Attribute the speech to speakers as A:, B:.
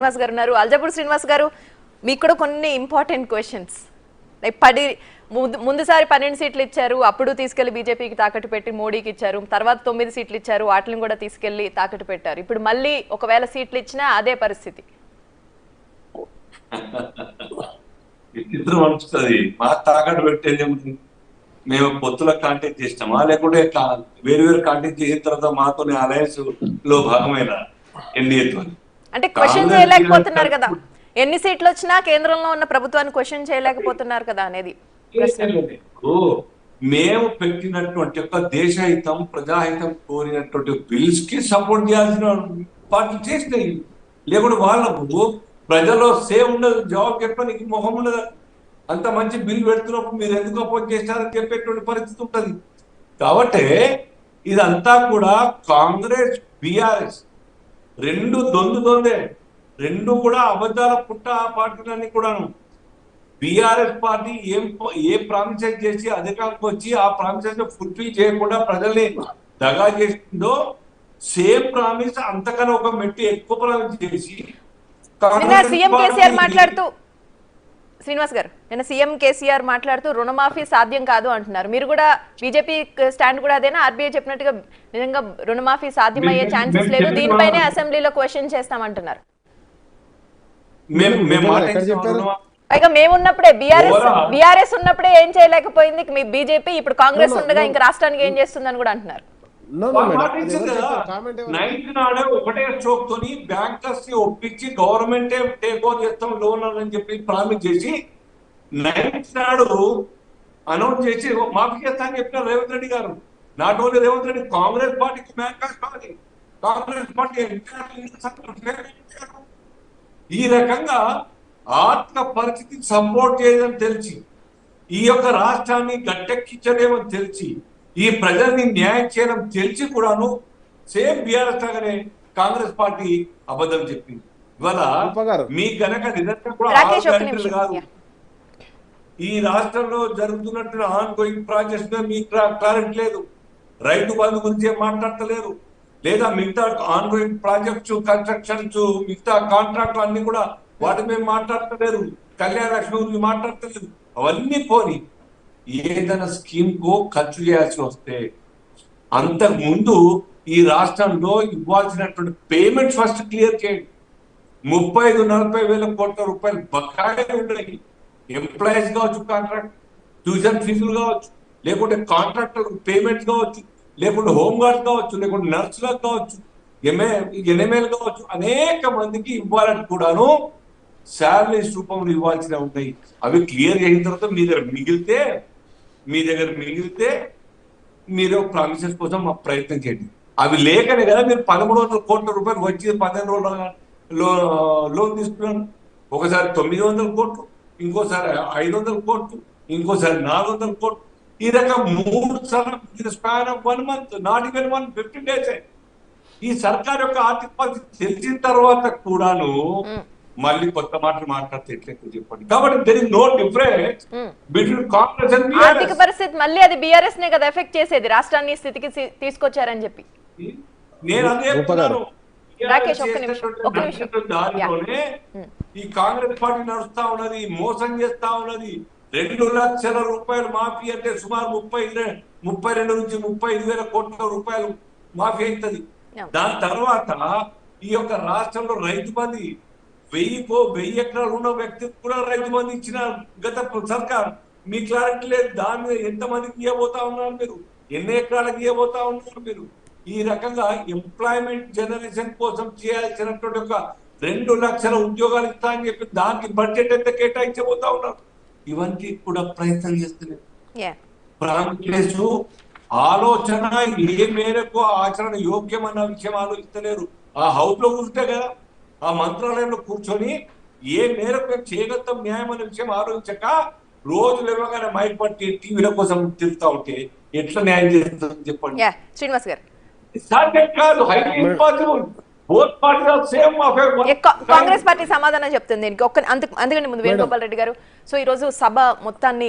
A: శ్రీనివాస్ గారు ఉన్నారు. అల్జాపూర్ శ్రీనివాస్ గారు, మీకు కూడా కొన్ని ఇంపార్టెంట్ క్వశ్చన్స్. లైక్ ముందుసారి 12 సీట్లు ఇచ్చారు, అప్పుడు తీసుకెళ్లి బీజేపీకి తాకట్టు పెట్టి మోడీకి ఇచ్చారు. తర్వాత 9 సీట్లు ఇచ్చారు, వాటిని కూడా తీసుకెళ్లి తాకట్టు పెట్టారు. ఇప్పుడు మళ్ళీ ఒకవేళ సీట్లు ఇచ్చినా అదే పరిస్థితి.
B: ఇద్దరు అనిపిస్తుంది. మా తాకట్టు పెట్టేది మేము పొత్తుల కాంటాక్ట్ చేసినామా, లేకుంటే వేరు వేరు కాంటాక్ట్ చేసిన తర్వాత మాతో అలయన్స్ లో భాగమైన ఎన్డీఏతో
A: అంటే క్వశ్చన్ చేయలేకపోతున్నారు కదా, ఎన్ని సీట్లు వచ్చినా కేంద్రంలో ఉన్న ప్రభుత్వాన్ని క్వశ్చన్ చేయలేకపోతున్నారు కదా అనేది
B: మేము పెట్టినటువంటి యొక్క దేశహితం ప్రజాహితం కోరినటువంటి బిల్స్ కి సపోర్ట్ చేయాల్సిన పార్టీ చేసినాయి. లేకుంటే వాళ్ళకు ప్రజల్లో సేవ్ ఉండదు, జవాబు చెప్పడానికి మొహం ఉండదు. అంత మంచి బిల్ పెడుతున్నప్పుడు మీరు ఎందుకు అపోజ్ చేస్తారని చెప్పేటువంటి పరిస్థితి ఉంటుంది. కాబట్టి ఇదంతా కూడా కాంగ్రెస్ బీఆర్ఎస్ రెండు దొందే, రెండు కూడా అబద్ధాల పుట్ట. ఆ పార్టీలన్నీ కూడాను బీఆర్ఎస్ పార్టీ ఏ ప్రామిసెస్ చేసి అధికారానికి వచ్చి ఆ ప్రామిసెస్ ఫుల్ఫిల్ చేయకుండా ప్రజల్ని దగా చేసిందో, సేమ్ ప్రామిస్ అంతకన్నా ఒక మెట్టి ఎక్కువ ప్రామిస్ చేసి
A: సీఎం కేసీఆర్ మాట్లాడుతూ, శ్రీనివాస్ గారు నిన్న సీఎం కేసీఆర్ మాట్లాడుతూ రుణమాఫీ సాధ్యం కాదు అంటున్నారు. మీరు కూడా బీజేపీ స్టాండ్ కూడా అదేనా? ఆర్బీఐ చెప్పినట్టుగా నిజంగా రుణమాఫీ సాధ్యమయ్యే ఛాన్సెస్ లేదు, దీనిపైనే అసెంబ్లీలో క్వశ్చన్ చేస్తామంటున్నారు. పైగా మేమున్నప్పుడే బీఆర్ఎస్ ఉన్నప్పుడే ఏం చేయలేకపోయింది మీ బీజేపీ, ఇప్పుడు కాంగ్రెస్ ఉండగా ఇంకా రాష్ట్రానికి ఏం చేస్తుందని కూడా అంటున్నారు.
B: నైన్త్ నాడే ఒకటే స్ట్రోక్ తోని బ్యాంకర్స్ ని ఒప్పించి గవర్నమెంట్ టేక్ ఓవర్ చేస్తాం లోన్ అని చెప్పి ప్రామిస్ చేసి నైన్త్ నాడు అనౌన్స్ చేసి మాఫీ చేస్తా అని చెప్పిన రేవంత్ రెడ్డి గారు. నాట్ ఓన్లీ రేవంత్ రెడ్డి, కాంగ్రెస్ పార్టీకి బ్యాంకర్స్ కావాలి, కాంగ్రెస్ పార్టీ ఈ రకంగా ఆర్థిక పరిస్థితికి సపోర్ట్ చేయడం తెలిసి, ఈ యొక్క రాష్ట్రాన్ని గట్టెక్కించలేమని తెలిసి, ఈ ప్రజల్ని న్యాయం చేయడం తెలిసి కూడాను సేమ్ బీఆర్ఎస్ లాగానే కాంగ్రెస్ పార్టీ అబద్ధం చెప్పింది. ఇవాళ మీ గనక నిజంగా కూడా కాదు, ఈ రాష్ట్రంలో జరుగుతున్నట్టు ఆన్ గోయింగ్ ప్రాజెక్ట్స్ మీకు క్లారిటీ లేదు, రైతు బంధు గురించి మాట్లాడతలేరు, లేదా మిగతా ఆన్ గోయింగ్ ప్రాజెక్ట్స్ కన్స్ట్రక్షన్స్ మిగతా కాంట్రాక్ట్లు అన్ని కూడా వాటి మీద మాట్లాడతలేరు, కళ్యాణ లక్ష్మి గురించి మాట్లాడతలేరు. అవన్నీ పోని ఏదైనా స్కీమ్ కు ఖర్చు చేయాల్సి వస్తే అంతకు ముందు ఈ రాష్ట్రంలో ఇవ్వాల్సినటువంటి పేమెంట్స్ ఫస్ట్ క్లియర్ చేయండి. 35-40 వేల కోట్ల రూపాయలు బకాయిలు ఉన్నాయి. ఎంప్లాయీస్ కావచ్చు, కాంట్రాక్ట్ ట్యూషన్ ఫీజులు కావచ్చు, లేకుంటే కాంట్రాక్టర్ పేమెంట్స్ కావచ్చు, లేకుంటే హోంగార్డ్ కావచ్చు, లేకుంటే నర్సులకు కావచ్చు, ఎన్ఎంఎల్ కావచ్చు, అనేక మందికి ఇవ్వాలని కూడాను శాలరీస్ రూపంలో ఇవ్వాల్సిన ఉంటాయి. అవి క్లియర్ అయిన తర్వాత మీ దగ్గర మిగిలితే మీరు ప్రామిసెస్ కోసం ప్రయత్నం చేయండి. అవి లేకనే కదా మీరు 1300 కోట్ల రూపాయలు వచ్చి 15 రోజుల లోన్ తీసుకున్నాను. ఒకసారి 900 కోట్లు, ఇంకోసారి 500 కోట్లు, ఇంకోసారి 400 కోట్లు, ఈ రకం 3 సార్లు span of 1 month, not even 15 days. ఈ సర్కార్ యొక్క ఆర్థిక పరిస్థితి తెలిసిన తర్వాత కూడాను మళ్ళీ కొత్త మాటలు మాట్లాడితే ఎట్లయితే చెప్పండి. కాబట్టి there is no difference between Congress and BRS.
A: ఆర్థిక పరిస్థితి మళ్ళీ అది బీఆర్ఎస్ నే కదా ఎఫెక్ట్ చేసేది, రాష్ట్రాన్ని స్థితికి తీసుకొచ్చారని చెప్పి
B: నేను అదే చెప్తున్నాను.
A: దారిలోనే
B: ఈ కాంగ్రెస్ పార్టీ నడుస్తా ఉన్నది, మోసం చేస్తా ఉన్నది. 2 లక్షల రూపాయలు మాఫీ అంటే సుమారు 32 నుంచి 35 వేల కోట్ల రూపాయలు మాఫీ అవుతుంది. దాని తర్వాత ఈ యొక్క రాష్ట్రంలో రైతు బంధు 1000 ఎకరాలు ఉన్న వ్యక్తికి కూడా రైతు బంధు ఇచ్చిన గత సర్కార్. మీ క్లారిటీ లేదు దాని మీద ఎంతమందికి ఇవ్వబోతా ఉన్నారు మీరు, ఎన్ని ఎకరాలకు ఇవ్వబోతా ఉన్నారు మీరు. ఈ రకంగా ఎంప్లాయ్మెంట్ జనరేషన్ కోసం చేయాల్సినటువంటి ఒక 2 లక్షల ఉద్యోగాలు ఇస్తా అని చెప్పి దానికి బడ్జెట్ ఎంత కేటాయించబోతా ఉన్నారు. ఇవన్నీ కూడా ప్రయత్నం చేస్తున్నారు. కాంగ్రెస్ ఆలోచన ఏ మేరకు ఆచరణ యోగ్యం అన్న విషయం ఆలోచిస్తలేరు. ఆ హౌస్ లో కూర్చుంటే కదా, ఆ మంత్రాలయంలో కూర్చొని ఏ మేరకు మేము చేయగలుగుతాం న్యాయం అనే విషయం ఆలోచించక రోజు లేవగానే మైక్ పట్టి టీవీల కోసం తిరుగుతా ఉంటే ఎట్లా న్యాయం చేస్తుంది చెప్పండి.
A: శ్రీనివాస్ గారు, కాంగ్రెస్ పార్టీ సమాధానం చెప్తుంది దీనికి. అందుకని ముందు వేణుగోపాల్ రెడ్డి గారు, సో ఈ రోజు సభ మొత్తాన్ని